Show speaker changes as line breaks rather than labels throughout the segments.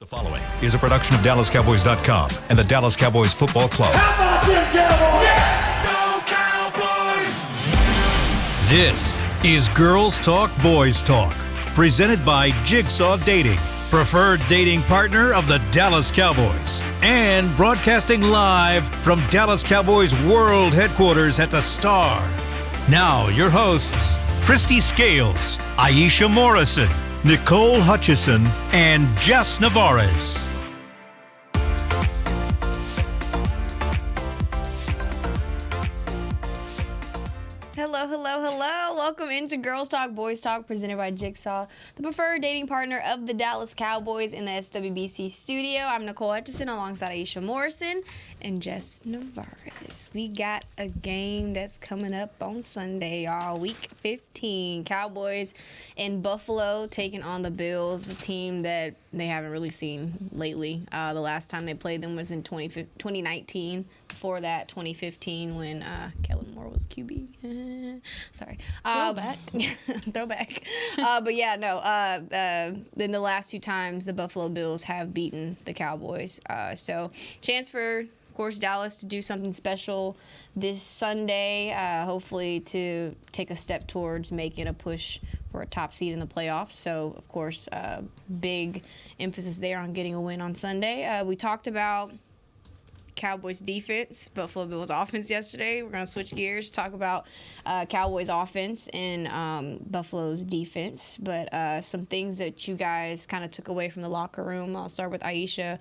The following is a production of DallasCowboys.com and the Dallas Cowboys Football Club.
How about them Cowboys?
Yeah! Go Cowboys! This is Girls Talk, Boys Talk, presented by Jigsaw Dating, preferred dating partner of the Dallas Cowboys, and broadcasting live from Dallas Cowboys World Headquarters at the Star. Now, your hosts, Christy Scales, Aisha Morrison, Nicole Hutchison, and Jess Navarez.
Hello. Welcome into Girls Talk, Boys Talk, presented by Jigsaw, the preferred dating partner of the Dallas Cowboys in the SWBC studio. I'm Nicole Hutchison alongside Aisha Morrison and Jess Navarez. We got a game that's coming up on Sunday, y'all. Week 15. Cowboys in Buffalo taking on the Bills, a team that they haven't really seen lately. The last time they played them was in 2019. Before that, 2015, when Kellen Moore was QB. Sorry. Throwback. But yeah, no. In the last two times, the Buffalo Bills have beaten the Cowboys. So chance for, of course, Dallas to do something special this Sunday, hopefully to take a step towards making a push for a top seed in the playoffs. So, of course, big emphasis there on getting a win on Sunday. We talked about Cowboys defense, Buffalo Bills offense yesterday. We're going to switch gears, talk about Cowboys offense and Buffalo's defense. But some things that you guys kind of took away from the locker room. I'll start with Aisha.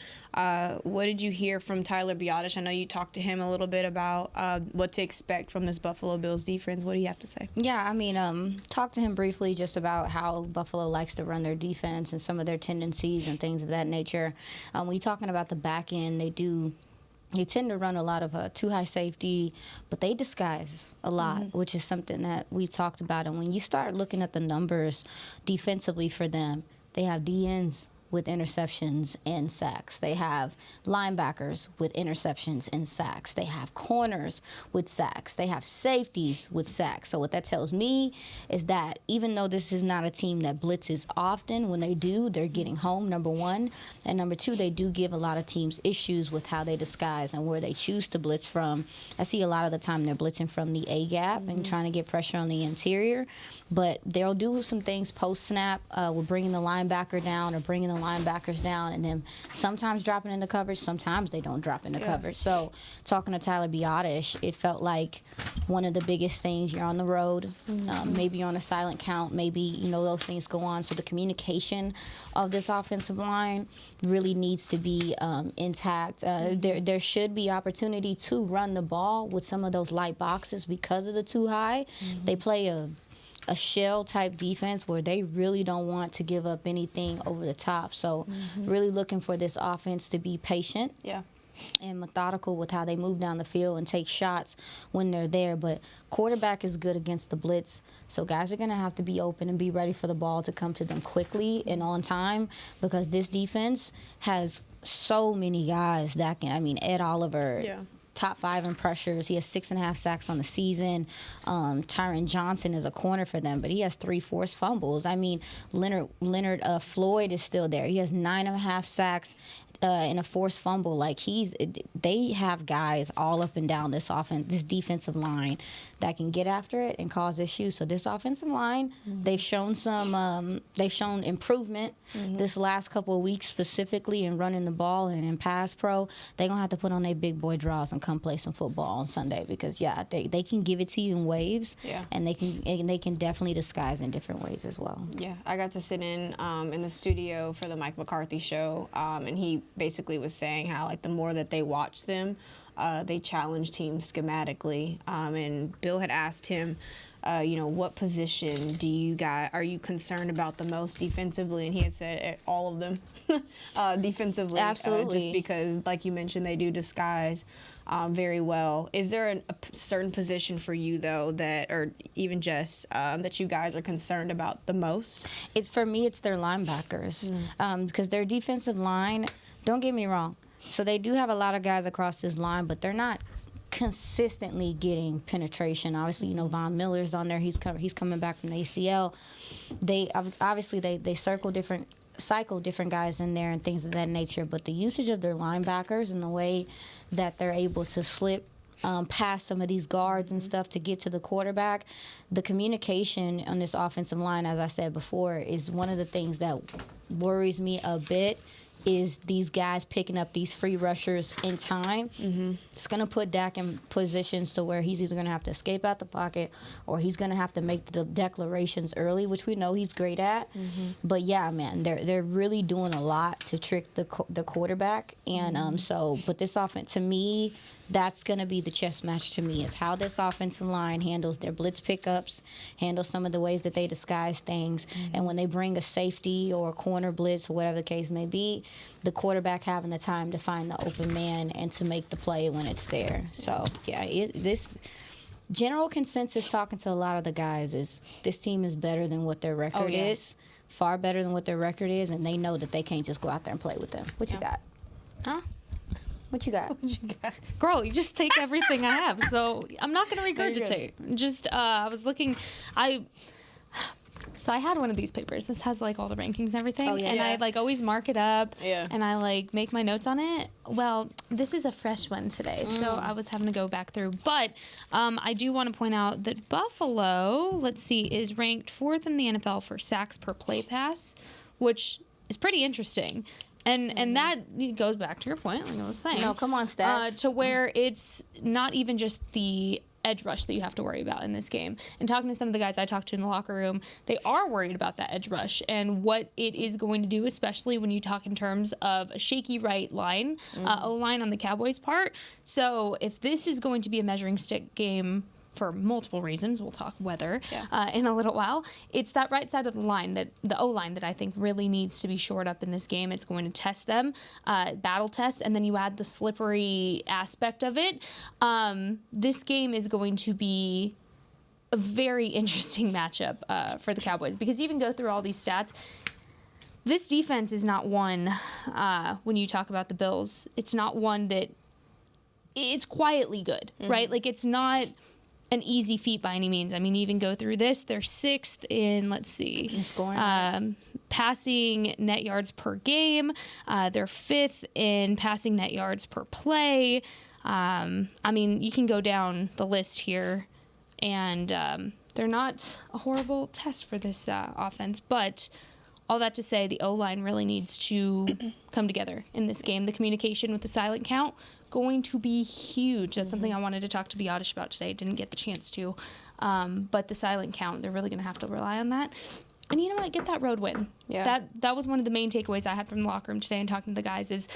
What did you hear from Tyler Biadasz? I know you talked to him a little bit about what to expect from this Buffalo Bills defense. What do you have to say?
Yeah, I mean, talked to him briefly just about how Buffalo likes to run their defense and some of their tendencies and things of that nature. When you're talking about the back end, they tend to run a lot of too high safety, but they disguise a lot, which is something that we talked about. And when you start looking at the numbers defensively for them, they have DNs with interceptions and sacks. They have linebackers with interceptions and sacks. They have corners with sacks. They have safeties with sacks. So what that tells me is that even though this is not a team that blitzes often, when they do, they're getting home, number one. And number two, they do give a lot of teams issues with how they disguise and where they choose to blitz from. I see a lot of the time they're blitzing from the A-gap and trying to get pressure on the interior. But they'll do some things post-snap with bringing the linebacker down or bringing the linebackers down, and then sometimes dropping into coverage, sometimes they don't drop into coverage. So talking to Tyler Biadasz, it felt like one of the biggest things, you're on the road, maybe you're on a silent count, maybe, those things go on. So the communication of this offensive line really needs to be intact. There should be opportunity to run the ball with some of those light boxes because of the too high. They play a shell-type defense where they really don't want to give up anything over the top. So really looking for this offense to be patient and methodical with how they move down the field and take shots when they're there. But quarterback is good against the blitz, so guys are going to have to be open and be ready for the ball to come to them quickly and on time, because this defense has so many guys that can, Ed Oliver, top 5 in pressures. He has 6.5 sacks on the season. Tyron Johnson is a corner for them, but he has 3 forced fumbles. Leonard Floyd is still there. He has 9.5 sacks and a forced fumble. They have guys all up and down this defensive line that can get after it and cause issues. So this offensive line, they've shown improvement this last couple of weeks, specifically in running the ball and in pass pro. They're gonna have to put on their big boy draws and come play some football on Sunday, because they can give it to you in waves, and they can definitely disguise in different ways as well.
Yeah, I got to sit in the studio for the Mike McCarthy show, and he basically was saying how the more that they watch them, they challenge teams schematically. And Bill had asked him, what position are you concerned about the most defensively? And he had said all of them defensively.
Absolutely.
Just because, like you mentioned, they do disguise very well. Is there a certain position for you, though, or even just that you guys are concerned about the most?
For me, it's their linebackers, because their defensive line, don't get me wrong, so they do have a lot of guys across this line, but they're not consistently getting penetration. Obviously, Von Miller's on there. He's coming back from the ACL. They circle different cycle different guys in there and things of that nature. But the usage of their linebackers and the way that they're able to slip past some of these guards and stuff to get to the quarterback, the communication on this offensive line, as I said before, is one of the things that worries me a bit. Is these guys picking up these free rushers in time. It's going to put Dak in positions to where he's either going to have to escape out the pocket or he's going to have to make the declarations early, which we know he's great at. But, yeah, man, they're really doing a lot to trick the quarterback. And but this offense, to me, that's going to be the chess match to me, is how this offensive line handles their blitz pickups, handles some of the ways that they disguise things, and when they bring a safety or a corner blitz or whatever the case may be, the quarterback having the time to find the open man and to make the play when it's there. So, yeah, this general consensus talking to a lot of the guys is this team is better than what their record is, far better than what their record is, and they know that they can't just go out there and play with them. What you got? Huh? What you got?
Girl, you just take everything I have, so I'm not going to regurgitate. Just, I was looking, so I had one of these papers. This has, like, all the rankings and everything, and I, like, always mark it up, and I, like, make my notes on it. Well, this is a fresh one today, so I was having to go back through. But I do want to point out that Buffalo, let's see, is ranked 4th in the NFL for sacks per play pass, which is pretty interesting. And that goes back to your point, like I was saying.
No, come on, stats.
To where it's not even just the edge rush that you have to worry about in this game. And talking to some of the guys I talked to in the locker room, they are worried about that edge rush and what it is going to do, especially when you talk in terms of a shaky right line, O-line on the Cowboys' part. So if this is going to be a measuring stick game for multiple reasons, we'll talk weather in a little while, it's that right side of the line, that the O-line, that I think really needs to be shored up in this game. It's going to test them, battle test, and then you add the slippery aspect of it. This game is going to be a very interesting matchup for the Cowboys, because you even go through all these stats, this defense is not one, when you talk about the Bills, it's not one that, it's quietly good, right? Like, it's not an easy feat by any means. I mean, even go through this, they're 6th in, let's see, passing net yards per game. They're 5th in passing net yards per play. I mean, you can go down the list here, and they're not a horrible test for this offense, but all that to say, the O-line really needs to come together in this game. The communication with the silent count, going to be huge. That's something I wanted to talk to Biotish about today. Didn't get the chance to. But the silent count, they're really going to have to rely on that. And you know what? Get that road win. Yeah. That was one of the main takeaways I had from the locker room today and talking to the guys is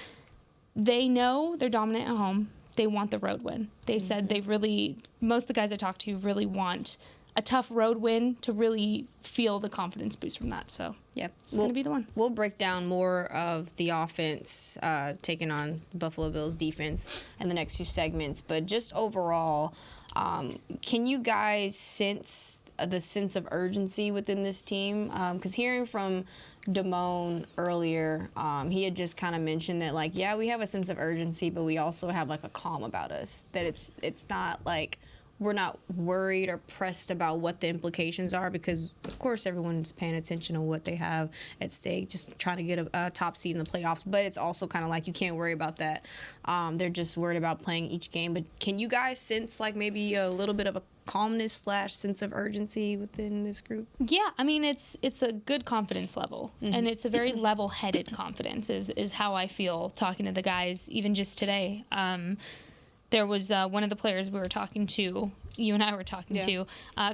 they know they're dominant at home. They want the road win. They said they really, most of the guys I talked to really want a tough road win to really feel the confidence boost from that. So it's going to be the one.
We'll break down more of the offense taking on Buffalo Bills defense in the next few segments. But just overall, can you guys sense the sense of urgency within this team? Because hearing from Damone earlier, he had just kind of mentioned that, like, yeah, we have a sense of urgency, but we also have, like, a calm about us. That it's not like we're not worried or pressed about what the implications are, because of course everyone's paying attention to what they have at stake, just trying to get a top seed in the playoffs. But it's also kind of like you can't worry about that. They're just worried about playing each game. But can you guys sense, like, maybe a little bit of a calmness / sense of urgency within this group?
Yeah, I mean, it's a good confidence level, and it's a very level-headed confidence is how I feel talking to the guys, even just today. There was one of the players we were talking to, you and I were talking to,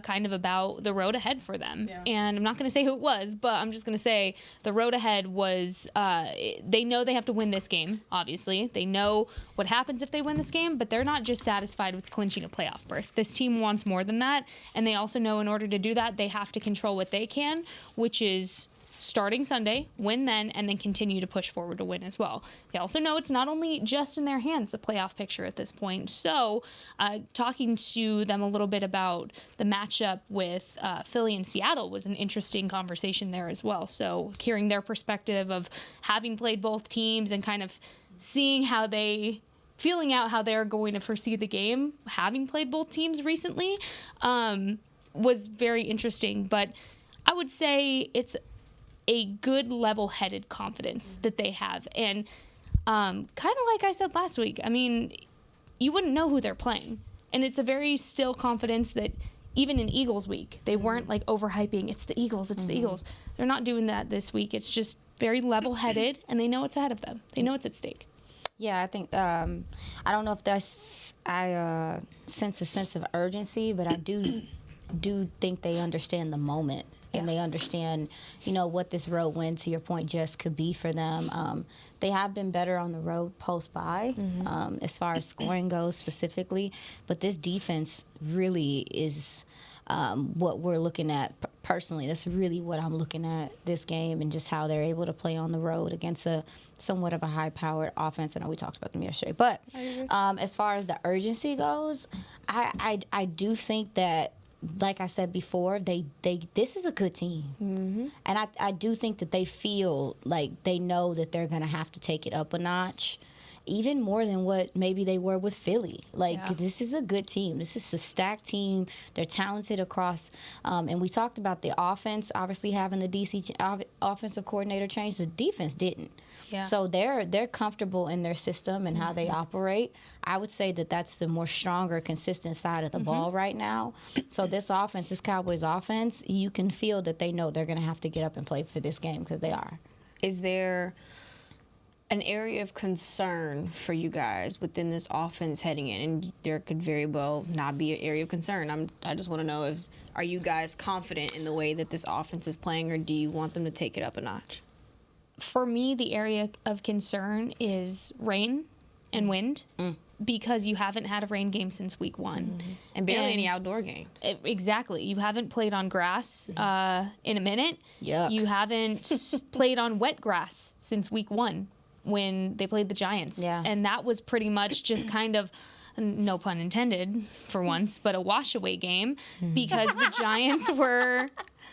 kind of about the road ahead for them. Yeah. And I'm not going to say who it was, but I'm just going to say the road ahead was, they know they have to win this game, obviously. They know what happens if they win this game, but they're not just satisfied with clinching a playoff berth. This team wants more than that, and they also know in order to do that, they have to control what they can, which is starting Sunday, win then, and then continue to push forward to win as well. They also know it's not only just in their hands, the playoff picture at this point. So talking to them a little bit about the matchup with Philly and Seattle was an interesting conversation there as well. So hearing their perspective of having played both teams and kind of seeing how feeling out how they're going to foresee the game, having played both teams recently, was very interesting. But I would say it's a good level-headed confidence that they have. And kind of like I said last week, I mean, you wouldn't know who they're playing. And it's a very still confidence that even in Eagles week, they weren't like overhyping, it's the Eagles, it's the Eagles. They're not doing that this week. It's just very level-headed, and they know it's ahead of them. They know it's at stake.
Yeah, I think I don't know if I sense a sense of urgency, but I do think they understand the moment. And they understand, what this road win, to your point, Jess, could be for them. They have been better on the road post-bye, as far as scoring goes specifically. But this defense really is what we're looking at personally. That's really what I'm looking at this game, and just how they're able to play on the road against a somewhat of a high-powered offense. I know we talked about them yesterday. But as far as the urgency goes, I do think that, like I said before, this is a good team. And I do think that they feel like they know that they're going to have to take it up a notch, even more than what maybe they were with Philly. This is a good team. This is a stacked team. They're talented across. And we talked about the offense, obviously having the DC offensive coordinator change. The defense didn't. Yeah. So they're comfortable in their system and how they operate. I would say that that's the more stronger, consistent side of the ball right now. So this offense, this Cowboys offense, you can feel that they know they're going to have to get up and play for this game, because they are.
Is there an area of concern for you guys within this offense heading in? And there could very well not be an area of concern. I just want to know, are you guys confident in the way that this offense is playing, or do you want them to take it up a notch?
For me, the area of concern is rain and wind, because you haven't had a rain game since week 1.
And barely any outdoor games.
Exactly. You haven't played on grass in a minute.
Yuck.
You haven't played on wet grass since week 1 when they played the Giants.
Yeah.
And that was pretty much just kind of, no pun intended for once, but a wash-away game, because the Giants were...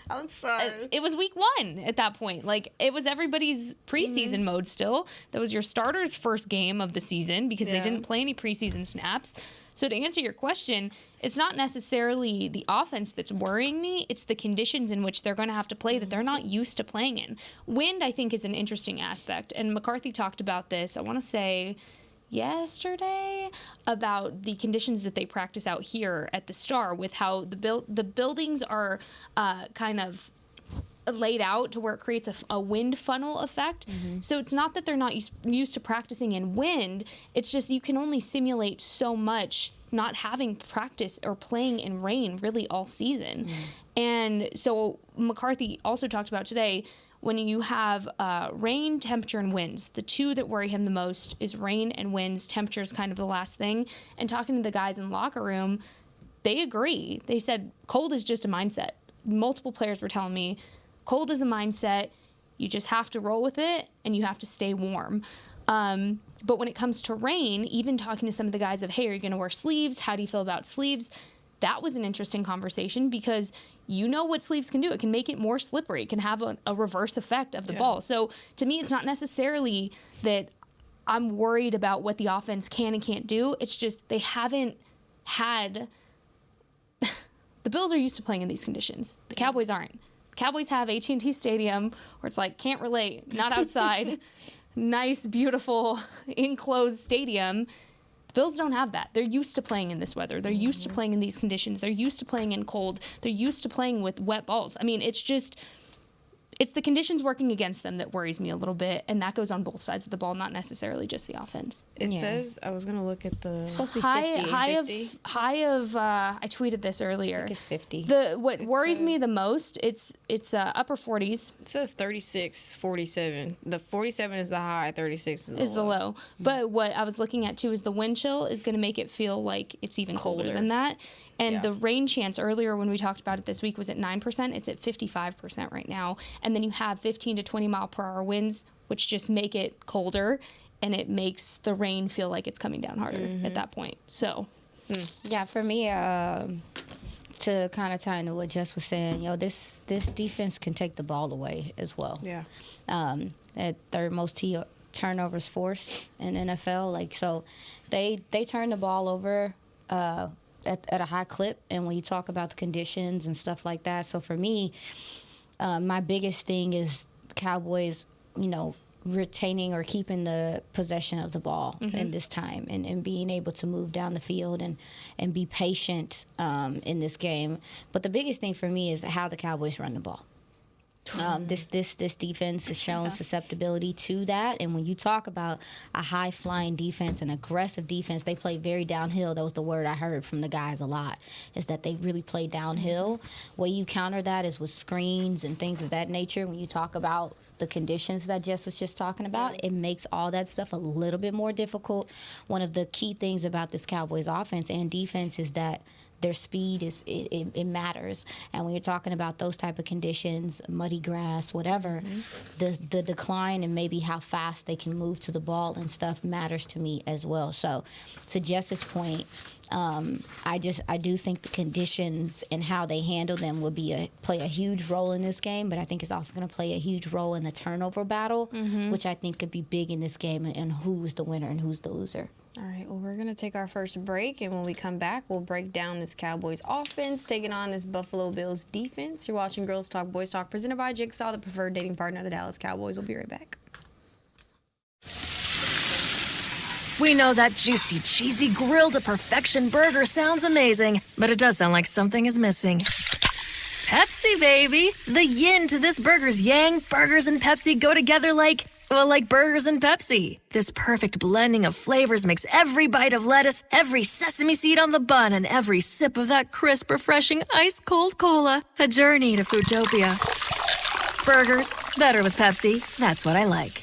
I'm sorry.
It was week 1 at that point. Like, it was everybody's preseason mode still. That was your starter's first game of the season, because they didn't play any preseason snaps. So to answer your question, it's not necessarily the offense that's worrying me. It's the conditions in which they're going to have to play that they're not used to playing in. Wind, I think, is an interesting aspect. And McCarthy talked about this, I want to say yesterday, about the conditions that they practice out here at the Star, with how the buildings are kind of laid out to where it creates a wind funnel effect. So it's not that they're not used to practicing in wind, it's just you can only simulate so much not having practice or playing in rain really all season. And so McCarthy also talked about today, when you have rain, temperature, and winds, the two that worry him the most is rain and winds. Temperature is kind of the last thing. And talking to the guys in the locker room, they agree. They said cold is just a mindset. Multiple players were telling me cold is a mindset. You just have to roll with it, and you have to stay warm. But when it comes to rain, even talking to some of the guys of, hey, are you going to wear sleeves? How do you feel about sleeves? That was an interesting conversation, because you know what sleeves can do. It can make it more slippery. It can have a reverse effect of the ball. So to me, it's not necessarily that I'm worried about what the offense can and can't do. It's just they haven't had... The Bills are used to playing in these conditions. The Cowboys aren't. The Cowboys have AT&T Stadium, where it's like, can't relate, not outside, nice, beautiful, enclosed stadium. Bills don't have that. They're used to playing in this weather. They're used to playing in these conditions. They're used to playing in cold. They're used to playing with wet balls. I mean, it's the conditions working against them that worries me a little bit, and that goes on both sides of the ball, not necessarily just the offense.
It says, I was going to look at the...
It's supposed to be 50.
High of I tweeted this earlier.
I think it's 50.
What worries me the most, it's upper 40s.
It says 36, 47. The 47 is the high, 36 is the low.
But what I was looking at, too, is the wind chill is going to make it feel like it's even colder than that. And the rain chance earlier when we talked about it this week was at 9%. It's at 55% right now. And then you have 15 to 20 mile per hour winds, which just make it colder, and it makes the rain feel like it's coming down harder at that point. So,
yeah, for me, to kind of tie into what Jess was saying, this defense can take the ball away as well.
Yeah.
At third most turnovers forced in NFL, so they turn the ball over at a high clip, and when you talk about the conditions and stuff like that. So for me, my biggest thing is Cowboys, retaining or keeping the possession of the ball in this time and being able to move down the field and be patient in this game. But the biggest thing for me is how the Cowboys run the ball. This defense has shown susceptibility to that, and when you talk about a high flying defense, an aggressive defense, they play very downhill. That was the word I heard from the guys a lot, is that they really play downhill. Way you counter that is with screens and things of that nature. When you talk about the conditions that Jess was just talking about, it makes all that stuff a little bit more difficult. One of the key things about this Cowboys offense and defense is that their speed it matters, and when you're talking about those type of conditions, muddy grass, whatever, the decline and maybe how fast they can move to the ball and stuff matters to me as well. So, to Jess's point, I do think the conditions and how they handle them will play a huge role in this game, but I think it's also going to play a huge role in the turnover battle, which I think could be big in this game, and who's the winner and who's the loser.
All right, well, we're going to take our first break, and when we come back, we'll break down this Cowboys offense taking on this Buffalo Bills defense. You're watching Girls Talk, Boys Talk, presented by Jigsaw, the preferred dating partner of the Dallas Cowboys. We'll be right back.
We know that juicy, cheesy, grilled to perfection burger sounds amazing, but it does sound like something is missing. Pepsi, baby! The yin to this burger's yang. Burgers and Pepsi go together like burgers and Pepsi. This perfect blending of flavors makes every bite of lettuce, every sesame seed on the bun, and every sip of that crisp, refreshing, ice-cold cola a journey to Foodtopia. Burgers, better with Pepsi. That's what I like.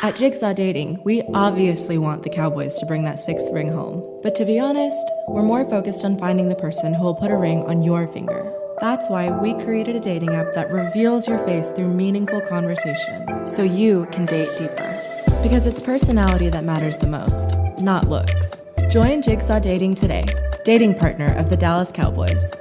At Jigsaw Dating, we obviously want the Cowboys to bring that 6th ring home. But to be honest, we're more focused on finding the person who will put a ring on your finger. That's why we created a dating app that reveals your face through meaningful conversation, so you can date deeper. Because it's personality that matters the most, not looks. Join Jigsaw Dating today, dating partner of the Dallas Cowboys.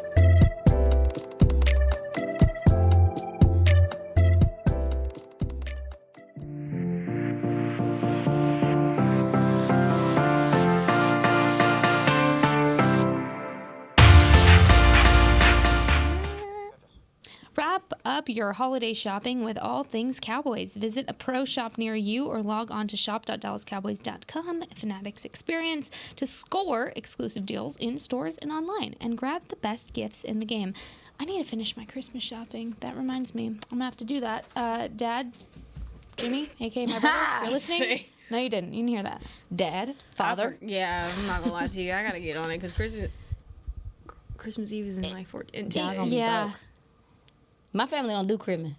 Wrap up your holiday shopping with all things Cowboys. Visit a pro shop near you or log on to shop.dallascowboys.com, Fanatics experience, to score exclusive deals in stores and online and grab the best gifts in the game. I need to finish my Christmas shopping. That reminds me. I'm going to have to do that. Dad, Jimmy, a.k.a. my brother, you're listening? No, you didn't. You didn't hear that.
Dad, father.
Yeah, I'm not going to lie to you. I got to get on it because Christmas Eve is in like 14 days.
Yeah.
My family don't do Christmas,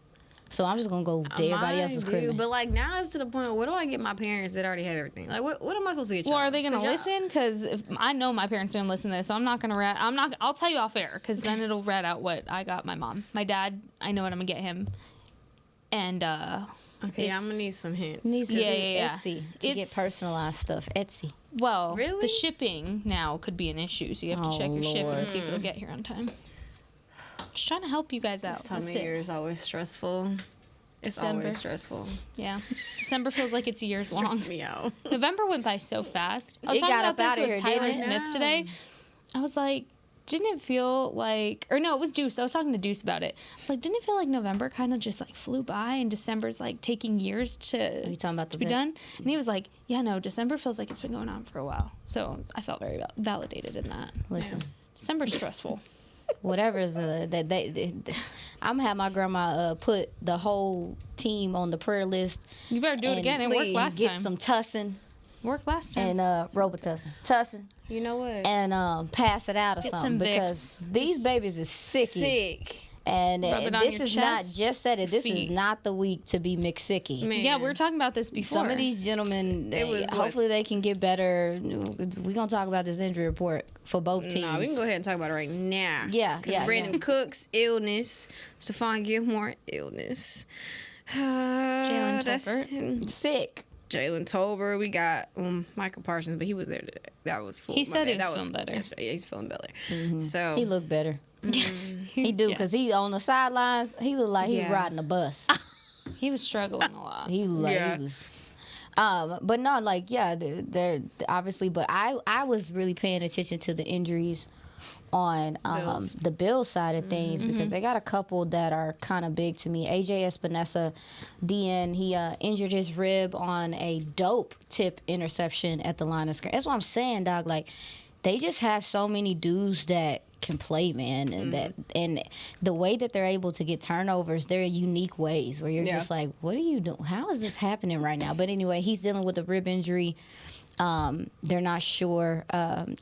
so I'm just gonna go to everybody else's Christmas.
But like now it's to the point. What do I get my parents that already have everything? Like what am I supposed to get? Well,
are they gonna listen? Because I know my parents didn't listen to this, so I'm not gonna rat. I'll tell you off air, because then it'll rat out what I got my mom. My dad, I know what I'm gonna get him, and
okay, I'm gonna need some hints.
Yeah. Etsy to get personalized stuff. Etsy.
Well,
really?
The shipping now could be an issue, so you have to check your shipping and see if it'll get here on time. Just trying to help you guys out.
This time of year is always stressful. It's always stressful.
Yeah. December feels like it's years long.
Stressed me out.
November went by so fast. I was talking about this with Tyler Smith today. I was like, didn't it feel like, or no, it was Deuce. I was talking to Deuce about it. I was like, didn't it feel like November kind of just like flew by and December's like taking years to be done? And he was like, yeah, no, December feels like it's been going on for a while. So I felt very validated in that.
Listen.
December's stressful.
Whatever is I'm gonna have my grandma put the whole team on the prayer list.
You better do it again. It worked last time.
Get some tussin.
Worked last time.
And Robitussin.
You know what?
And pass it out or something, because these babies is sick. And this is not just said it. This is not the week to be McSicky.
Yeah, we were talking about this before.
Some of these gentlemen, hopefully they can get better. We're gonna talk about this injury report for both teams.
No, we can go ahead and talk about it right now.
Yeah.
Brandon Cooks illness, Stephon Gilmore illness.
Jalen Tolbert
sick. Jalen Tolbert. We got Michael Parsons, but he was there today. That was full.
He said he was feeling better.
Yeah, he's feeling better. Mm-hmm. So
he looked better. He do, because he on the sidelines. He looked like he was riding a bus.
He was struggling a lot.
He was. But no, like they're obviously. But I was really paying attention to the injuries on the Bills side of things because they got a couple that are kind of big to me. AJ Espinosa, DN, he injured his rib on a dope tip interception at the line of scrimmage. That's what I'm saying, dog. Like, they just have so many dudes that can play, man, and the way that they're able to get turnovers, they're unique ways where you're just like, what are you doing? How is this happening right now? But anyway, he's dealing with a rib injury. They're not sure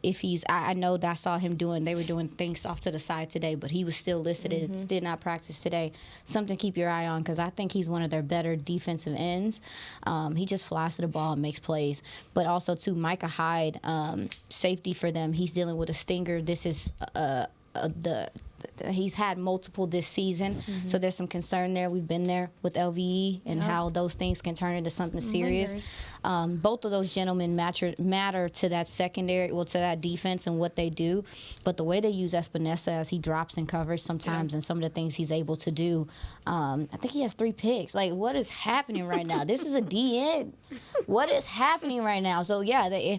if he's. I know that I saw him they were doing things off to the side today, but he was still listed. It did not practice today. Something to keep your eye on because I think he's one of their better defensive ends. He just flies to the ball and makes plays. But also, too, Micah Hyde, safety for them. He's dealing with a stinger. This is he's had multiple this season, so there's some concern there. We've been there with LVE and how those things can turn into something serious. Both of those gentlemen matter to that secondary, to that defense and what they do. But the way they use Espinosa as he drops in coverage sometimes and some of the things he's able to do, I think he has 3 picks. Like, what is happening right now? This is a DN. What is happening right now? So, yeah,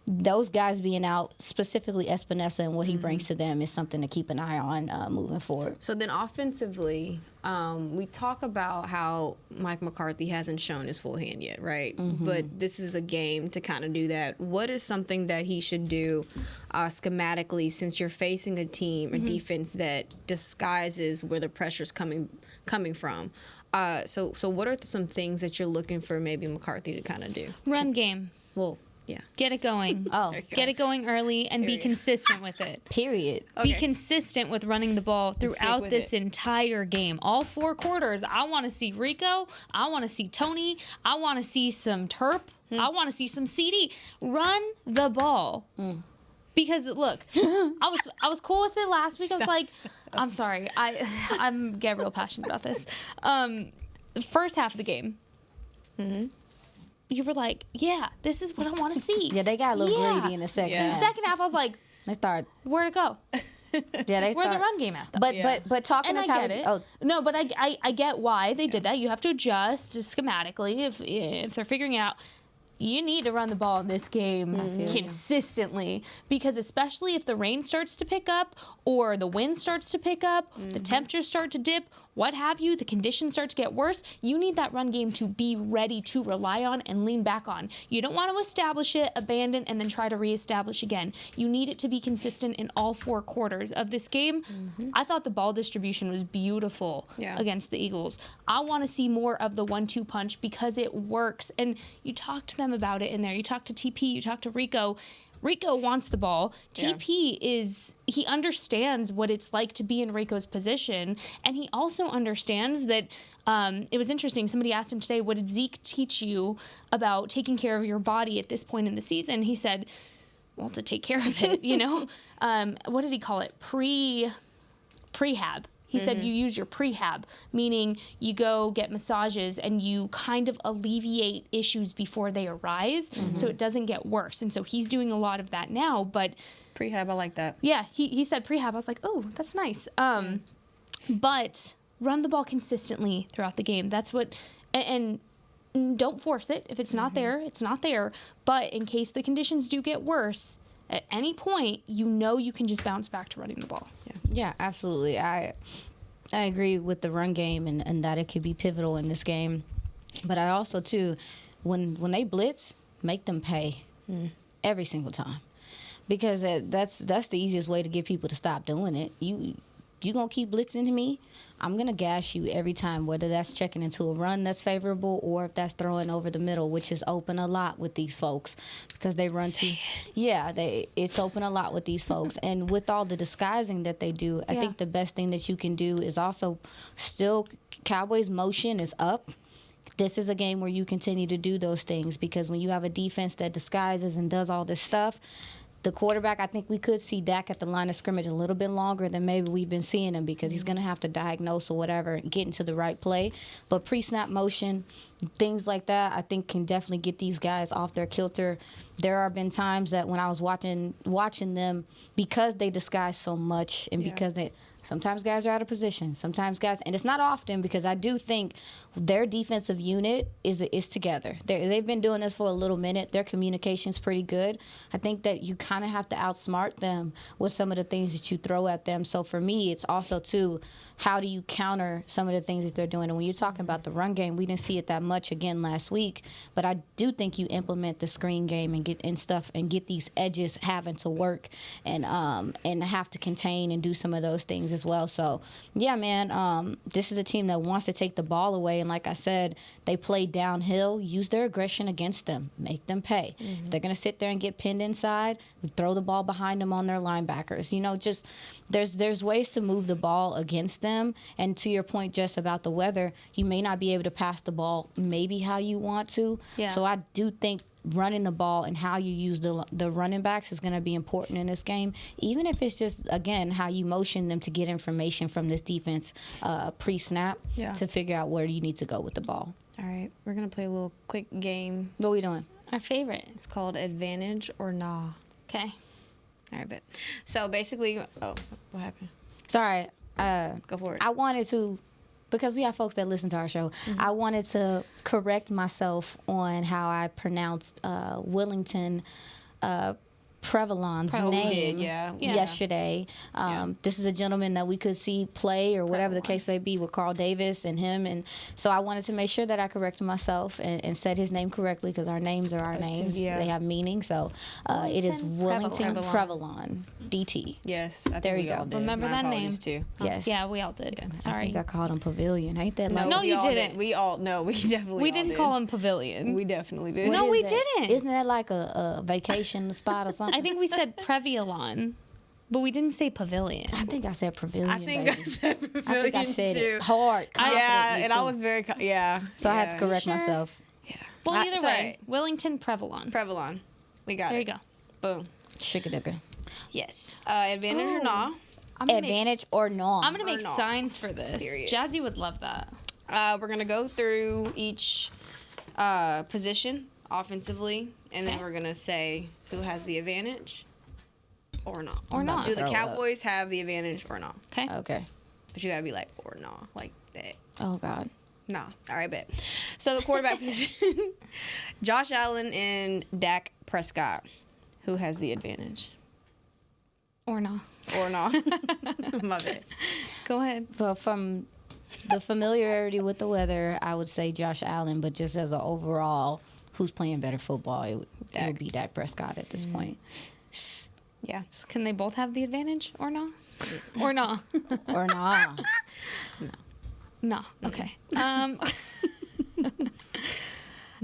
those guys being out, specifically Espinosa and what he brings to them, is something to keep an eye on moving forward.
So then offensively, we talk about how Mike McCarthy hasn't shown his full hand yet, right? But this is a game to kind of do that. What is something that he should do schematically, since you're facing a team, a defense that disguises where the pressure's coming from? So what are some things that you're looking for maybe McCarthy to kind of do?
Run game.
Well, yeah.
Get it going. Get it going early and be consistent with it.
Period.
Be consistent with running the ball throughout this entire game. All 4 quarters. I want to see Rico. I want to see Tony. I want to see some Terp. I want to see some CD. Run the ball. Because look, I was cool with it last week. I was like, I'm sorry. I'm get real passionate about this. First half of the game. You were like, yeah, this is what I want to see.
Yeah, they got a little greedy in the second half.
The second half, I was like,
they start.
where'd it go?
Yeah,
Where'd the run game at, though?
But talking
and
to
I get it. No, but I get why they did that. You have to adjust schematically if they're figuring it out. You need to run the ball in this game consistently because especially if the rain starts to pick up or the wind starts to pick up, the temperatures start to dip, what have you, the conditions start to get worse, you need that run game to be ready to rely on and lean back on. You don't want to establish it, abandon, and then try to reestablish again. You need it to be consistent in all 4 quarters of this game. I thought the ball distribution was beautiful against the Eagles. I want to see more of the 1-2 punch because it works. And you talk to them about it in there. You talk to TP, you talk to Rico. Rico wants the ball. TP he understands what it's like to be in Rico's position, and he also understands that it was interesting. Somebody asked him today, what did Zeke teach you about taking care of your body at this point in the season? He said, well, to take care of it, you know? What did he call it? Prehab. He said you use your prehab, meaning you go get massages and you kind of alleviate issues before they arise so it doesn't get worse. And so he's doing a lot of that now. But
prehab, I like that.
Yeah, he said prehab. I was like, oh, that's nice. But run the ball consistently throughout the game. That's what, and don't force it. If it's not there, it's not there. But in case the conditions do get worse, at any point, you know you can just bounce back to running the ball.
Yeah, absolutely. I agree with the run game and that it could be pivotal in this game. But I also, too, when they blitz, make them pay every single time. Because that's the easiest way to get people to stop doing it. You going to keep blitzing me, I'm going to gash you every time, whether that's checking into a run that's favorable or if that's throwing over the middle, which is open a lot with these folks because they run too. Yeah, it's open a lot with these folks. And with all the disguising that they do, I think the best thing that you can do is also still Cowboys motion is up. This is a game where you continue to do those things because when you have a defense that disguises and does all this stuff, the quarterback, I think we could see Dak at the line of scrimmage a little bit longer than maybe we've been seeing him because he's going to have to diagnose or whatever, get into the right play. But pre-snap motion, things like that, I think can definitely get these guys off their kilter. There have been times that when I was watching them, because they disguise so much and because Sometimes guys are out of position. Sometimes guys, and it's not often because I do think their defensive unit is together. They've been doing this for a little minute. Their communication's pretty good. I think that you kind of have to outsmart them with some of the things that you throw at them. So for me, it's also too, how do you counter some of the things that they're doing? And when you're talking about the run game, we didn't see it that much again last week, but I do think you implement the screen game and get these edges having to work and have to contain and do some of those things as well. So yeah, man, this is a team that wants to take the ball away, and like I said, they play downhill. Use their aggression against them, make them pay. If they're gonna sit there and get pinned inside, throw the ball behind them on their linebackers. You know, just there's ways to move the ball against them. And to your point, just about the weather, you may not be able to pass the ball maybe how you want to.
Yeah.
So I do think running the ball and how you use the running backs is going to be important in this game, even if it's just, again, how you motion them to get information from this defense pre-snap to figure out where you need to go with the ball.
All right, we're going to play a little quick game.
What are we doing?
Our favorite.
It's called Advantage or Nah.
Okay.
All right, bet. So basically, what happened?
Sorry.
Go for it.
I wanted to, because we have folks that listen to our show, I wanted to correct myself on how I pronounced Willington Prevalon's name yesterday. This is a gentleman that we could see play or whatever the case may be with Carl Davis and him. And so I wanted to make sure that I corrected myself and said his name correctly, because our names are our names. They have meaning. So it is Willington Prevalon, DT.
Yes. I think
There you
we
go.
all did.
Remember
My
that name?
apologies, too.
Yes.
Yeah, we all did.
I
Sorry.
think I called him Pavilion. Ain't that like?
No,
we
you
all
didn't.
Did. We definitely
We
all
didn't
did.
call him Pavilion.
We definitely did.
No,
What
we
is that?
didn't.
Isn't that like a vacation spot or something?
I think we said Previolon, but we didn't say Pavilion.
I think I said Pavilion.
I think
baby.
I said Pavilion,
I think I said
too.
it hard.
Yeah,
confidently,
and I
too.
was very,
So I had to correct
Sure.
myself.
Well, either
it's
way,
all right.
Willington Prevalon.
Prevalon. We got
There
it.
you go.
Boom.
Shikadooka.
Yes. Advantage or Nah?
I'm gonna
Advantage or no?
I'm gonna make
Or not.
signs for this.
Period.
Jazzy would love that.
We're going to go through each position offensively, and then
Okay.
we're going to say who has the advantage or not.
Or not.
Do the
Throw up.
Cowboys have the advantage or not?
Okay.
Okay.
But you got to be like, or not, like that.
Oh God.
Nah. All right, bet. So the quarterback position, Josh Allen and Dak Prescott. Who has the advantage?
Or not.
Or not? My bad.
Go ahead.
But from the familiarity with the weather, I would say Josh Allen. But just as an overall, who's playing better football, it would be Dak Prescott at this point.
Yeah.
So can they both have the advantage or not? Or not?
Or not?
No. Okay.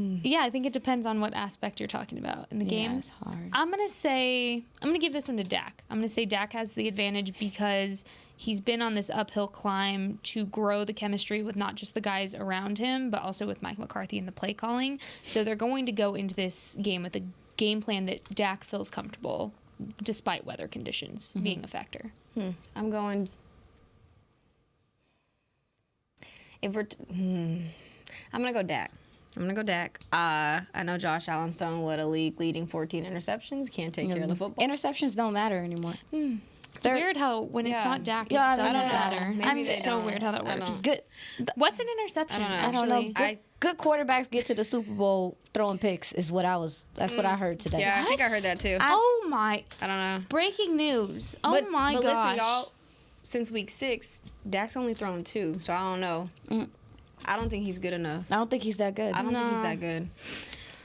Yeah, I think it depends on what aspect you're talking about in the game.
Yeah, it's hard.
I'm gonna give this one to Dak. I'm gonna say Dak has the advantage because he's been on this uphill climb to grow the chemistry with not just the guys around him, but also with Mike McCarthy and the play calling. So they're going to go into this game with a game plan that Dak feels comfortable, despite weather conditions being a factor.
I'm going. If we're, I'm gonna go Dak. I know Josh Allen's thrown a league-leading 14 interceptions. Can't take care of the football.
Interceptions don't matter anymore.
It's weird how when it's not Dak,
Yeah, I
it
mean,
doesn't
I don't know.
matter.
Maybe
It's
they
so
don't.
weird how that
I
works.
don't
Good.
What's an interception?
I don't know.
I don't know.
Actually?
Good quarterbacks get to the Super Bowl throwing picks. That's what I heard today.
Yeah, I think I heard that too.
Oh my!
I don't know.
Breaking news! Oh
But
my gosh!
listen, y'all. Since week 6, Dak's only thrown 2, so I don't know. I don't think he's good enough.
I don't think he's that good.
I don't think he's that good.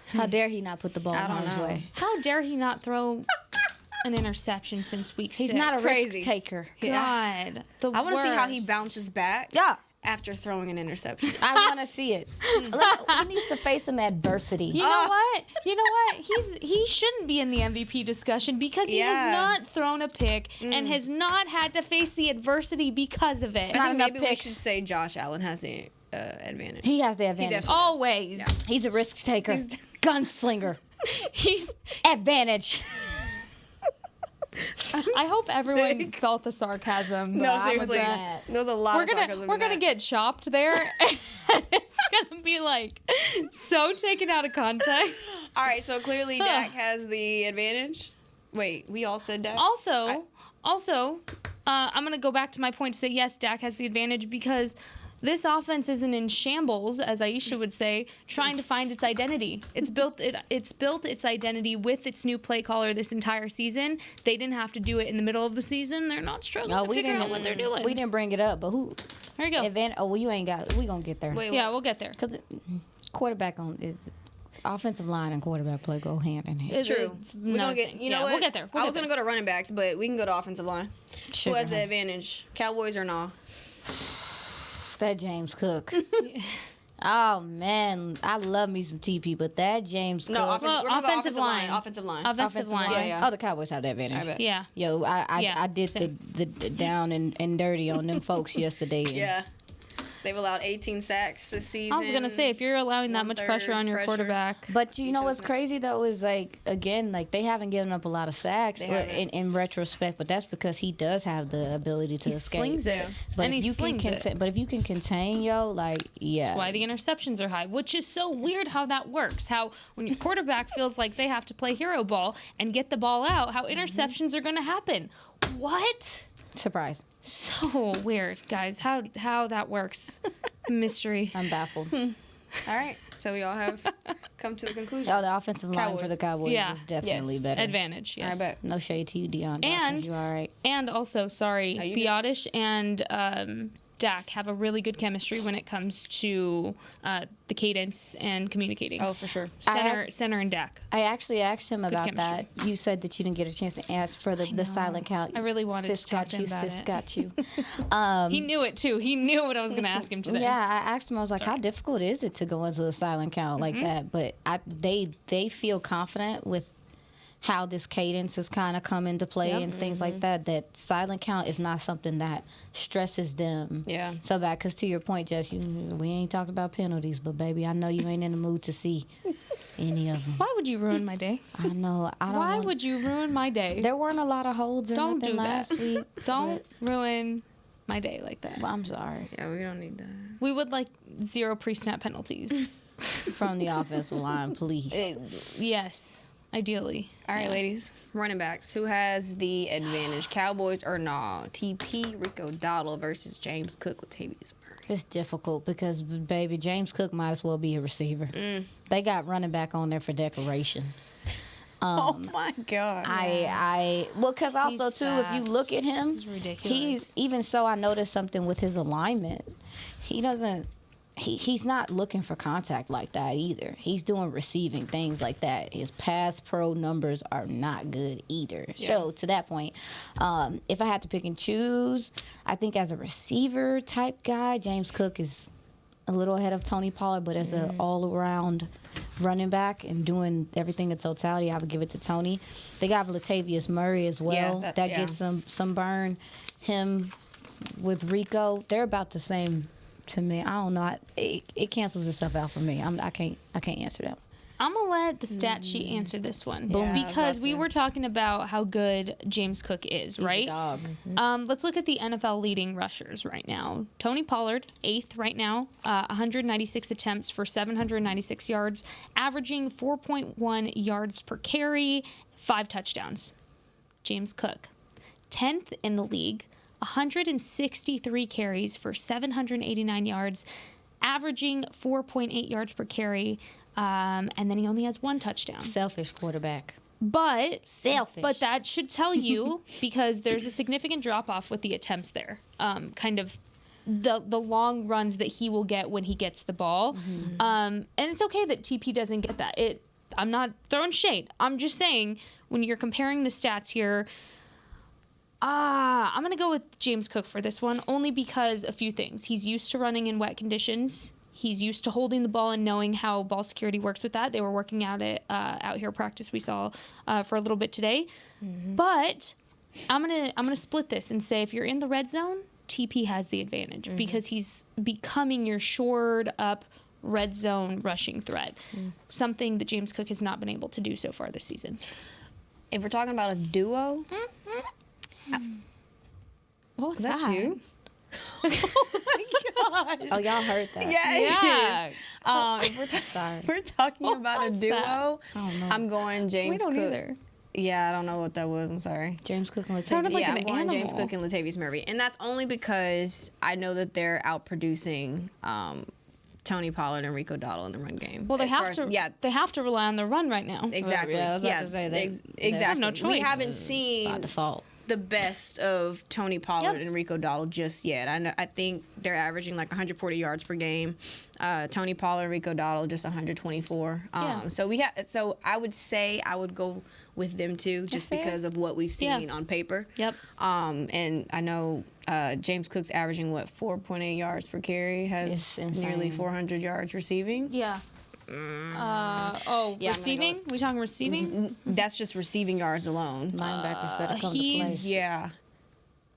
How dare he not put the ball
I
in
don't
harm's
know.
way?
How dare he not throw an interception since week 6?
He's not a
crazy.
risk taker.
God. The
I want to see how he
worst.
bounces back.
Yeah.
After throwing an interception.
I want to see it. He needs to face some adversity.
You know what? You know what? He shouldn't be in the MVP discussion because he has
Yeah.
not thrown a pick and has not had to face the adversity because of it.
I think
enough
maybe we
picks.
should say Josh Allen has the advantage.
He has the advantage.
definitely-
Always.
He's a risk taker. Gunslinger.
He's.
Advantage.
I hope everyone felt the sarcasm.
No,
with
seriously.
that.
There's a lot
We're
of
gonna
sarcasm
we're
in
gonna
that.
get chopped there, and it's gonna be like so taken out of context.
All right, so clearly Dak has the advantage. Wait, we all said Dak?
Also, I'm going to go back to my point to say, yes, Dak has the advantage because this offense isn't in shambles, as Aisha would say, trying to find its identity. It's built its identity with its new play caller this entire season. They didn't have to do it in the middle of the season. They're not struggling to figure out what they're doing.
We didn't bring it up, but who?
There you go.
Well, you ain't got. We gonna get there.
Yeah, we'll get there.
Because quarterback offensive line and quarterback play go hand in hand.
True. We're gonna get. You know what?
We'll get there.
I was gonna go to running backs, but we can go to offensive line.
Sugar
Who has the
honey.
advantage? Cowboys or no?
That James Cook. Oh man, I love me some TP, but that James Cook.
No,
Well,
we're gonna go
offensive line.
Offensive line.
Offensive line.
Yeah.
Oh, the Cowboys have the advantage.
I bet.
Yeah.
Yo, I
Yeah,
did
same.
the down and dirty on them folks yesterday.
Yeah. They've allowed 18 sacks this season.
I was going to say, if you're allowing that much pressure on your
pressure.
quarterback.
But you know what's crazy though is like again like they haven't given up a lot of sacks
They haven't.
in retrospect, but that's because he does have the ability to
He
escape.
slings it.
But
And
if
he
you
slings
can
it.
but if you can contain, yo, like yeah.
Why the interceptions are high, which is so weird how that works. How when your quarterback feels like they have to play hero ball and get the ball out, how interceptions are going to happen. What?
Surprise.
So weird, guys. How that works. Mystery.
I'm baffled.
All right. So we all have come to the conclusion.
Oh, the offensive line for
Cowboys.
the Cowboys
Yeah.
is definitely
Yes.
better.
Advantage, yes.
I bet.
No shade to you, Deion.
And-
you all right.
And also, sorry,
you good?
Biotish and Dak have a really good chemistry when it comes to the cadence and communicating.
Oh, for sure.
Center and Dak.
I actually asked him about
chemistry.
that. You said that you didn't get a chance to ask for the silent count.
I really wanted
sis
to talk
got
to
you.
him about
Sis
it.
got you.
He knew it too. He knew what I was going to ask him today.
Yeah, I asked him. I was like, "How difficult is it to go into a silent count like that?" But they feel confident with how this cadence has kind of come into play and things like that. That silent count is not something that stresses them.
Yeah.
So bad. Because to your point, Jess, we ain't talked about penalties, but baby, I know you ain't in the mood to see any of them.
Why would you ruin my day?
I know. I don't.
Why
want-
would you ruin my day?
There weren't a lot of holds or
Don't
nothing
do that.
last week.
Don't ruin my day like that.
Well, I'm sorry.
Yeah, we don't need that.
We would like 0 pre-snap penalties.
From the offensive line, please.
Yes, ideally.
All right, ladies. Running backs. Who has the advantage? Cowboys or no? TP, Rico Dowdle versus James Cook, Latavius Murray.
It's difficult because, baby, James Cook might as well be a receiver. They got running back on there for decoration.
Oh my God.
Because also
He's
too, if
fast.
you look at him,
He's ridiculous.
he's even so. I noticed something with his alignment. He doesn't. He's not looking for contact like that either. He's doing receiving things like that. His pass pro numbers are not good either. So to that point, if I had to pick and choose, I think as a receiver type guy, James Cook is a little ahead of Tony Pollard, but as an all-around running back and doing everything in totality, I would give it to Tony. They got Latavius Murray as well.
Yeah,
that gets some burn. Him with Rico, they're about the same to me. I don't know. It cancels itself out for me. I can't answer that.
I'm going to let the stat sheet answer this one.
Yeah,
because we
that's
were talking about how good James Cook is,
He's
right?
a dog.
Let's look at the NFL leading rushers right now. Tony Pollard, 8th right now, 196 attempts for 796 yards, averaging 4.1 yards per carry, 5 touchdowns. James Cook, 10th in the league, 163 carries for 789 yards, averaging 4.8 yards per carry, and then he only has 1 touchdown.
Selfish quarterback.
But
Selfish.
But that should tell you because there's a significant drop off with the attempts there. Kind of the long runs that he will get when he gets the ball. And it's okay that TP doesn't get that. I'm not throwing shade. I'm just saying when you're comparing the stats here, I'm going to go with James Cook for this one, only because a few things. He's used to running in wet conditions. He's used to holding the ball and knowing how ball security works with that. They were working out here practice we saw for a little bit today. But I'm gonna split this and say if you're in the red zone, TP has the advantage because he's becoming your shored up red zone rushing threat, something that James Cook has not been able to do so far this season.
If we're talking about a duo,
What was
that's
that?
you. Oh my gosh.
Oh, y'all heard that.
Yeah,
Yeah.
it is. If
Sorry.
we're talking about a
was
duo,
that?
I don't know.
I'm going James
We don't
Cook.
either.
Yeah, I don't know what that was. I'm sorry.
James Cook and
Sounded
Latavius.
like
yeah,
an
I'm going
animal.
James Cook and Latavius Murray. And that's only because I know that they're outproducing Tony Pollard and Rico Dowdle in the run game.
Well, they
As
have
far as-
to.
Yeah,
They have to rely on the run right now.
exactly.
Yeah, I was about to say that.
Exactly.
have no
We
choice.
haven't
by
seen
default.
the best of Tony Pollard and Rico Dowdle just yet. I think they're averaging like 140 yards per game. Tony Pollard, Rico Dowdle just 124.
Yeah.
So I would say I would go with them too, just
fair.
because of what we've seen on paper.
Yep.
And I know James Cook's averaging 4.8 yards per carry, has
It's insane.
nearly 400 yards receiving.
Yeah.
Yeah,
Receiving? We talking receiving?
That's just receiving yards alone.
Linebackers better come to play.
he's-
Yeah.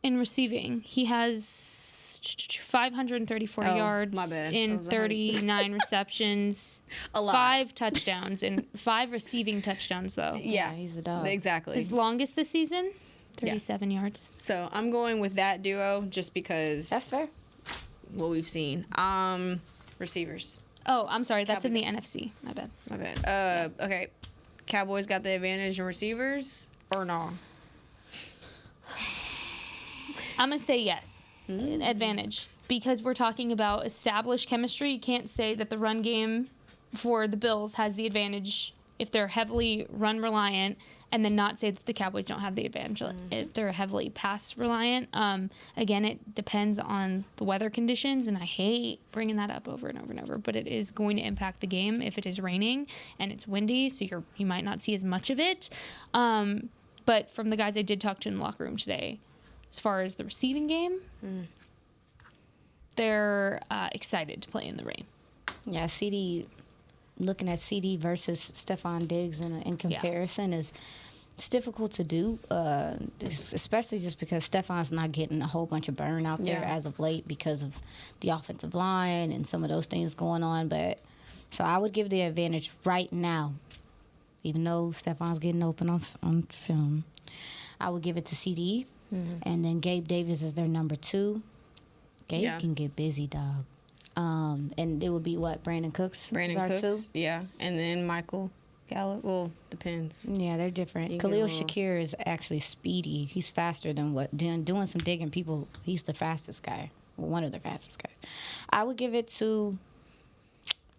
In receiving, he has 534
Oh,
yards
my bad.
in
That was
39 receptions,
A lot.
5 touchdowns, and 5 receiving touchdowns, though.
Yeah,
he's a dog.
Exactly.
His longest this season, 37 yards.
So I'm going with that duo just because
That's fair.
what we've seen. Receivers.
Oh, I'm sorry. That's in the NFC. My bad.
My bad. Okay. Cowboys got the advantage in receivers or no?
I'm going to say yes. Advantage. Because we're talking about established chemistry. You can't say that the run game for the Bills has the advantage if they're heavily run reliant, and then not say that the Cowboys don't have the advantage if they're heavily pass reliant. Again, it depends on the weather conditions, and I hate bringing that up over and over and over, but it is going to impact the game if it is raining and it's windy, so you might not see as much of it. But from the guys I did talk to in the locker room today, as far as the receiving game, they're excited to play in the rain.
Yeah, CD. Looking at CD versus Stephon Diggs in comparison is it's difficult to do, especially just because Stephon's not getting a whole bunch of burn out there as of late because of the offensive line and some of those things going on. But so I would give the advantage right now, even though Stephon's getting open on film. I would give it to CD, and then Gabe Davis is their number 2. Gabe can get busy, dog. And it would be what, Brandon Cooks?
Brandon
is our
Cooks. 2? Yeah. And then Michael Gallup. Well, depends.
Yeah, they're different. Khalil Shakir is actually speedy. He's faster than doing some digging. People, he's the fastest guy. Well, one of the fastest guys. I would give it to.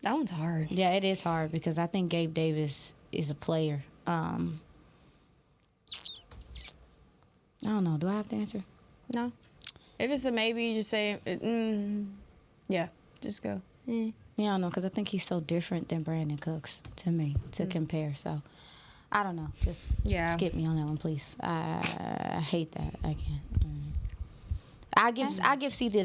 That one's hard.
Yeah, it is hard because I think Gabe Davis is a player. I don't know. Do I have to answer?
No. If it's a maybe, you just say, yeah, just go.
Yeah, I don't know because I think he's so different than Brandon Cooks to me to compare. So I don't know. Just skip me on that one, please. I hate that. I can't. I give CD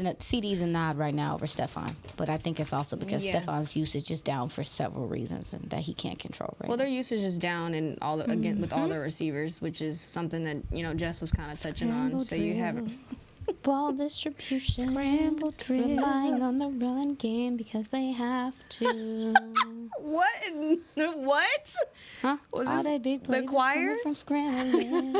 the nod right now over Stephon, but I think it's also because Stephon's usage is down for several reasons and that he can't control. Right
Well,
now.
their usage is down in all the, again with all their receivers, which is something that Jess was kind of touching on. So you have
Ball distribution,
Scramble drill.
relying on the run game because they have to.
what?
Huh?
Was
All
this
that big plays
the
is
choir?
coming from scrambling.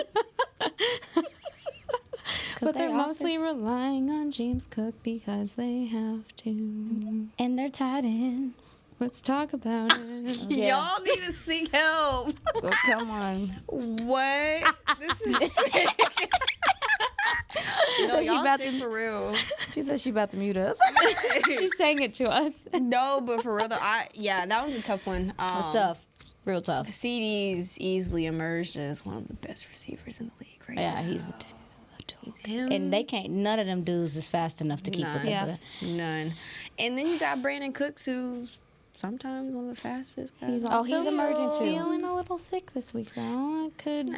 But they're mostly relying on James Cook because they have to.
and their tight ends.
Let's talk about it.
Y'all need to seek help.
Oh, come on.
What? This is sick.
She said she about
sick
to.
for real.
She said she about to mute us.
She's saying it to us.
No, but for real though, that was a tough one.
It's tough. Real tough.
CD's easily emerged as one of the best receivers in the league right now.
Yeah, he's
him.
and they can't. None of them dudes is fast enough to keep with
None.
them.
Yeah.
None. And then you got Brandon Cooks, who's sometimes one of the fastest guys.
He's
he's emerging too.
Feeling a little sick this week, though. I could.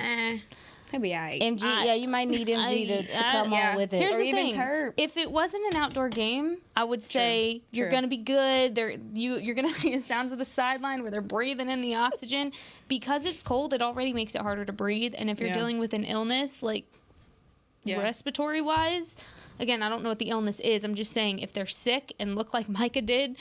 He'll be all right.
MG, yeah, you might need MG to come on with it.
Here's
Or
the
even
thing:
Terp.
if it wasn't an outdoor game, I would say you're
True.
gonna be good. You're gonna see the sounds of the sideline where they're breathing in the oxygen. Because it's cold, it already makes it harder to breathe. And if you're dealing with an illness, like respiratory wise, again, I don't know what the illness is. I'm just saying if they're sick and look like Micah did,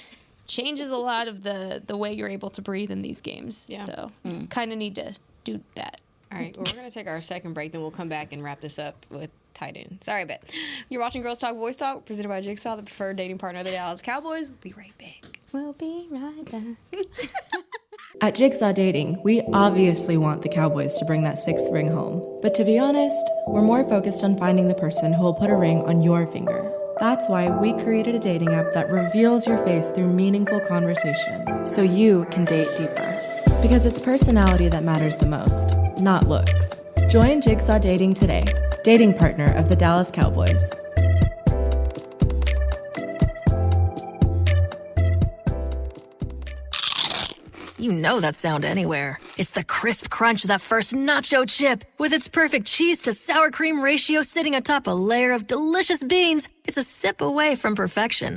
changes a lot of the way you're able to breathe in these games.
Yeah.
So kind of need to do that.
All right, well, we're going to take our second break, then we'll come back and wrap this up with tight end. Sorry, bet. You're watching Girls Talk, Boys Talk, presented by Jigsaw, the preferred dating partner of the Dallas Cowboys. We'll be right back.
We'll be right back.
At Jigsaw Dating, we obviously want the Cowboys to bring that sixth ring home. But to be honest, we're more focused on finding the person who will put a ring on your finger. That's why we created a dating app that reveals your face through meaningful conversation, so you can date deeper. Because it's personality that matters the most, not looks. Join Jigsaw Dating today, dating partner of the Dallas Cowboys.
You know that sound anywhere. It's the crisp crunch of that first nacho chip. With its perfect cheese to sour cream ratio sitting atop a layer of delicious beans, it's a sip away from perfection.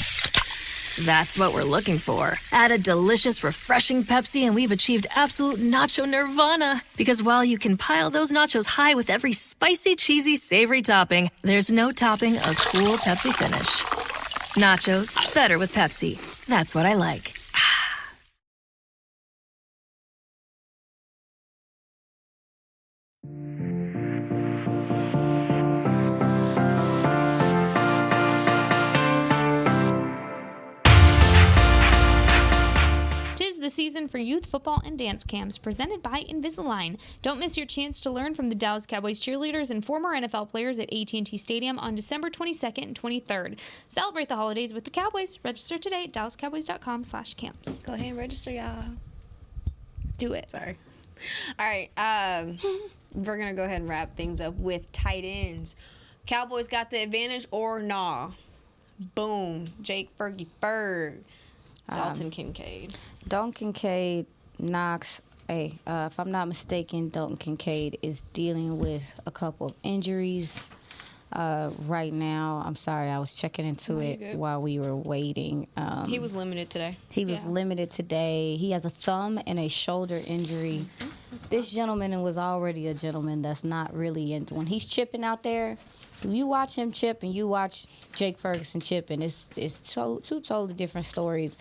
That's what we're looking for. Add a delicious, refreshing Pepsi and we've achieved absolute nacho nirvana. Because while you can pile those nachos high with every spicy, cheesy, savory topping, there's no topping a cool Pepsi finish. Nachos, better with Pepsi. That's what I like.
The season for youth football and dance camps presented by Invisalign. Don't miss your chance to learn from the Dallas Cowboys cheerleaders and former NFL players at AT&T Stadium on December 22nd and 23rd. Celebrate the holidays with the Cowboys. Register today at dallascowboys.com/camps.
Go ahead and register, y'all.
Do it.
Sorry. All right. We're going to go ahead and wrap things up with tight ends. Cowboys got the advantage or nah? Boom. Jake Fergie Ferg. Dalton Kincaid.
Dalton Kincaid, Knox. Hey, if I'm not mistaken, Dalton Kincaid is dealing with a couple of injuries right now. I'm sorry, I was checking into it while we were waiting.
He was limited today.
He was limited today. He has a thumb and a shoulder injury. This gentleman was already a gentleman that's not really into when he's chipping out there. You watch him chip and you watch Jake Ferguson chip, and it's two totally different stories.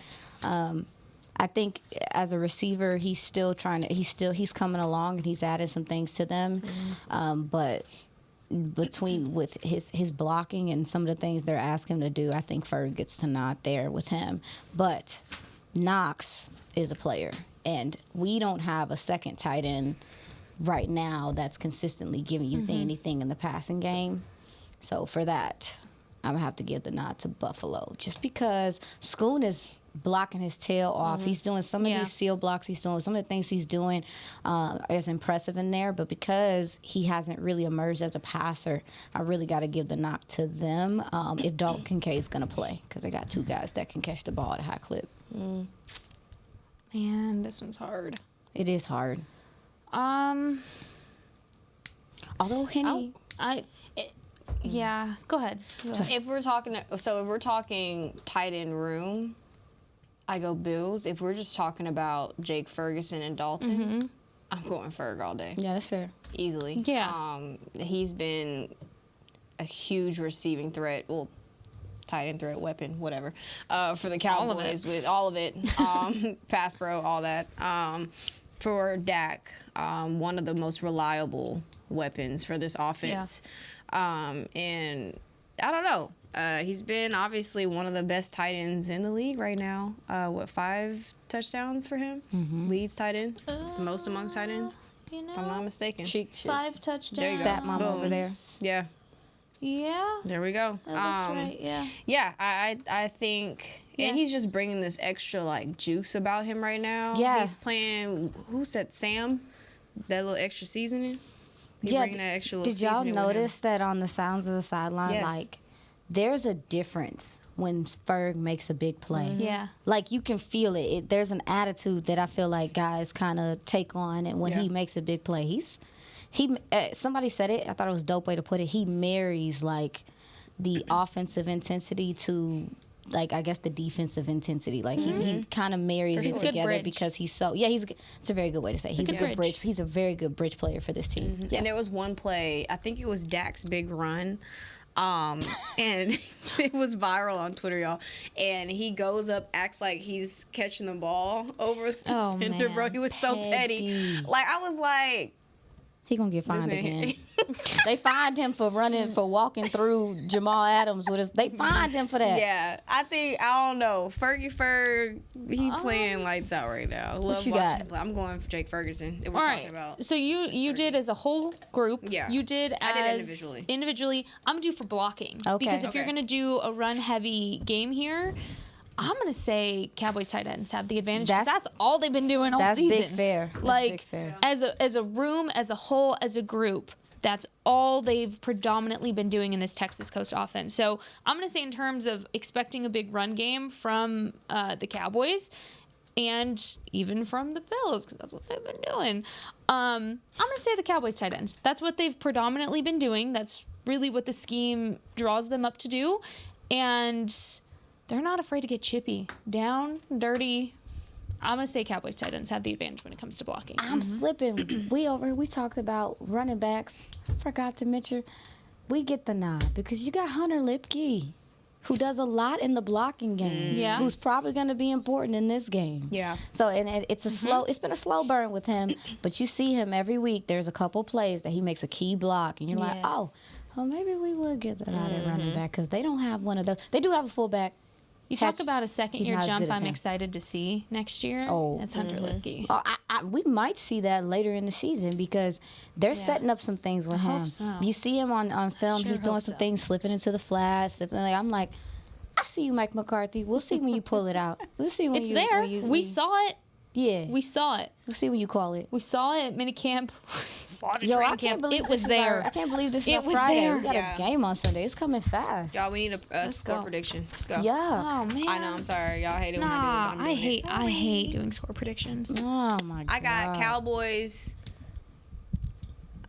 I think as a receiver, he's coming along and he's adding some things to them. But with his blocking and some of the things they're asking him to do, I think Ferg gets to nod there with him. But Knox is a player, and we don't have a second tight end right now that's consistently giving you anything in the passing game. So for that, I'm going to have to give the nod to Buffalo. Just because Schoon is blocking his tail off. He's doing some of these seal blocks he's doing. Some of the things he's doing is impressive in there. But because he hasn't really emerged as a passer, I really got to give the knock to them if Dalton Kincaid's going to play. Because they got two guys that can catch the ball at a high clip.
Man, this one's hard.
It is hard. Although Henny...
Yeah, go ahead.
If we're talking tight end room, I go Bills. If we're just talking about Jake Ferguson and Dalton, I'm going Ferg all day.
Yeah, that's fair.
Easily.
Yeah.
He's been a huge receiving threat. Well, tight end threat, weapon, whatever, for the Cowboys with all of it. Pass pro, all that. For Dak, one of the most reliable weapons for this offense. And I don't know. He's been obviously one of the best tight ends in the league right now. 5 touchdowns for him? Leads tight ends, most among tight ends, if I'm not mistaken.
5 touchdowns.
There you go.
Stat mom over there.
Yeah.
Yeah.
There we go.
That looks right, yeah.
Yeah, I think, and he's just bringing this extra, like, juice about him right now.
Yeah.
He's playing, who said Sam? That little extra seasoning?
Did y'all notice that on the sounds of the sideline?
Yes.
Like, there's a difference when Ferg makes a big play.
Yeah.
Like, you can feel it. There's an attitude that I feel like guys kind of take on, and when he makes a big play, somebody said it. I thought it was a dope way to put it. He marries, like, the offensive intensity to, like, I guess the defensive intensity. Like, he kind of marries it together because he's so, it's a very good way to say it. He's a good bridge. He's a very good bridge player for this team.
And there was one play, I think it was Dak's big run, and it was viral on Twitter, y'all. And he goes up, acts like he's catching the ball over the defender, bro. He was so petty. Like, I was like,
He gonna get fined
This man-
again. They fined him for walking through Jamal Adams with us. They fined him for that.
Yeah, I don't know. Fergie Ferg, he playing lights out right now. Love
you
watching
got?
him play. I'm going for Jake Ferguson. If we're
All
talking
right.
about.
So you did as a whole group.
Yeah.
You did as
I did individually.
Individually, I'm gonna do for blocking.
Okay.
Because if you're
Okay.
gonna do a run heavy game here, I'm gonna say Cowboys tight ends have the advantage. 'Cause
That's-
that's all they've been doing all
That's
season.
big fair. That's
Like
big fair.
as a room, as a whole, as a group. That's all they've predominantly been doing in this Texas Coast offense. So I'm going to say in terms of expecting a big run game from the Cowboys and even from the Bills, because that's what they've been doing. I'm going to say the Cowboys tight ends. That's what they've predominantly been doing. That's really what the scheme draws them up to do. And they're not afraid to get chippy, down, dirty. I'm going to say Cowboys tight ends have the advantage when it comes to blocking.
I'm slipping. We talked about running backs. I forgot to mention, we get the nod because you got Hunter Lipke, who does a lot in the blocking game.
Yeah.
Who's probably going to be important in this game.
Yeah.
So and it's it's been a slow burn with him, but you see him every week. There's a couple plays that he makes a key block, and you're like,
Yes.
oh, well maybe we would get the nod at running back because they don't have one of those. They do have a fullback.
You talk about a second-year
not as
jump
good as
I'm
him.
excited to see next year.
Oh.
That's Hunter Lipke.
Oh, we might see that later in the season because they're setting up some things with him.
hope so.
You see him on film;
Sure
he's doing
hope
some
so.
things, slipping into the flat. I'm like, I see you, Mike McCarthy. We'll see when you pull it out. We'll see when
It's
you.
there.
When you,
We saw it.
Yeah.
We saw it.
We'll see when you call it.
We saw it at minicamp. Saw it at
Yo, I
training
can't
camp.
believe
it was
this
there.
I can't believe this is
It
a
was
Friday.
there.
We got
Yeah.
a game on Sunday. It's coming fast.
Y'all, we need a score
go.
prediction. Let's go.
Yeah.
Oh man.
I know. I'm sorry. Y'all hate it when
Nah,
I do it. But I'm doing it.
I hate doing score predictions.
Oh my god.
I got Cowboys.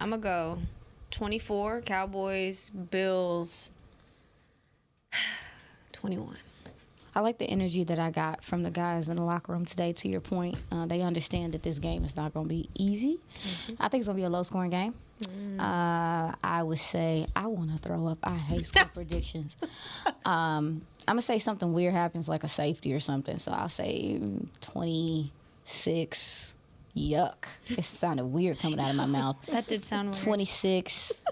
I'm going to go 24. Cowboys, Bills, 21.
I like the energy that I got from the guys in the locker room today. To your point, they understand that this game is not going to be easy. I think it's going to be a low-scoring game. I would say I want to throw up. I hate score predictions. I'm gonna say something weird happens, like a safety or something. So I'll say 26. Yuck! It sounded weird coming out of my mouth.
That did sound weird.
26.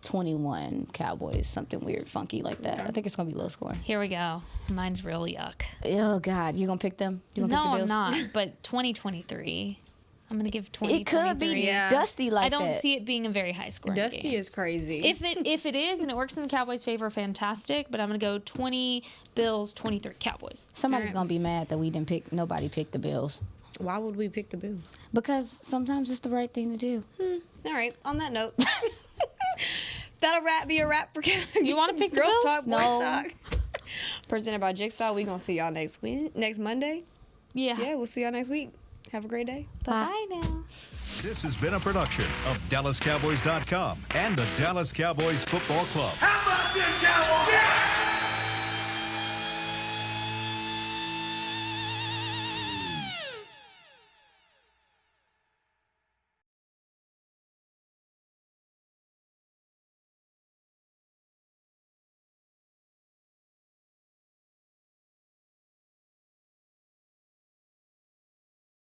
21 Cowboys, something weird, funky like that. I think it's gonna be low scoring.
Here we go. Mine's real yuck.
Oh God, you gonna pick them? You gonna
No,
pick the
I'm
Bills?
not. But 2023. I'm gonna give 2023.
It could be
Yeah.
dusty like
I don't
that.
see it being a very high scoring
Dusty
game.
is crazy.
If it is and it works in the Cowboys' favor, fantastic. But I'm gonna go 20 Bills, 23 Cowboys.
Somebody's gonna be mad that we didn't pick. Nobody picked the Bills
Why would we pick the Bills?
because sometimes it's the right thing to do.
All right. On that note, that'll be a wrap for
You want to pick the
Girls
Bills?
Talk, Boys
No.
Talk. Presented by Jigsaw. We gonna see y'all next Monday.
Yeah.
Yeah, we'll see y'all next week. Have a great day.
Bye now.
This has been a production of DallasCowboys.com and the Dallas Cowboys Football Club.
How about this, Cowboys? Yeah!